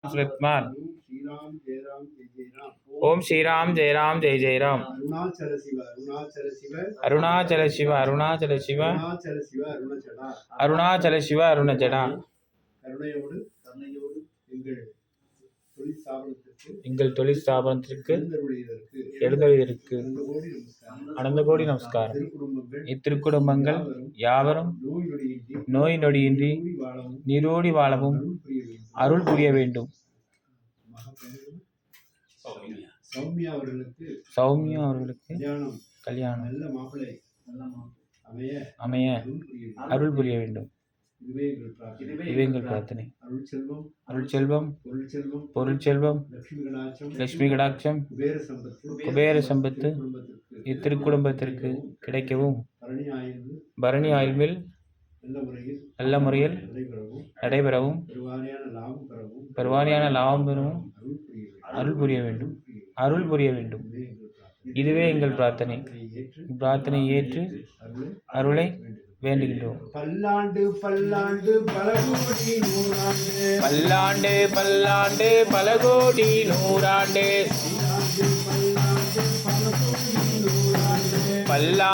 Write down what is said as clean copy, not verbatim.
स्मृतमान। ओम श्री राम जय राम जय जय राम। अरुणाचल शिव अरुणाचल शिव अरुणाचल शिव अरुणाचल शिव अरुणाचल शिव अरुणचड़ा अरुणाचल शिव अरुणचड़ा கருணையோடு எங்கள் தொழில் ஸ்தாபனத்திற்கு எழுந்தருளியதற்கு அனந்த கோடி நமஸ்காரம். இத்திருக்குடும்பங்கள் யாவரும் நோய் நொடியின்றி நீரோடி வாழவும் அருள் புரிய வேண்டும். சௌமியா அவர்களுக்கு கல்யாணம் அமைய அருள் புரிய வேண்டும். இதுவே எங்கள் பிரார்த்தனை. அருள் செல்வம் பொருள் செல்வம் லட்சுமி கடாட்சம் குபேர சம்பத்து இத்திருக்குடும்பத்திற்கு கிடைக்கவும் பரணி ஆயுள் மில் நல்ல முறையில் நடைபெறவும் பெருவாரியான லாபம் பெறவும் அருள் புரிய வேண்டும். அருள் புரிய வேண்டும். இதுவே எங்கள் பிரார்த்தனை. பிரார்த்தனை ஏற்று அருளை வேண்டுகின்றோம். பல்லாண்டு பல்லாண்டு பல கோடி நூறாண்டு பல்லாண்டு பல்லாண்டு பல கோடி நூறாண்டு பல்லாண்டு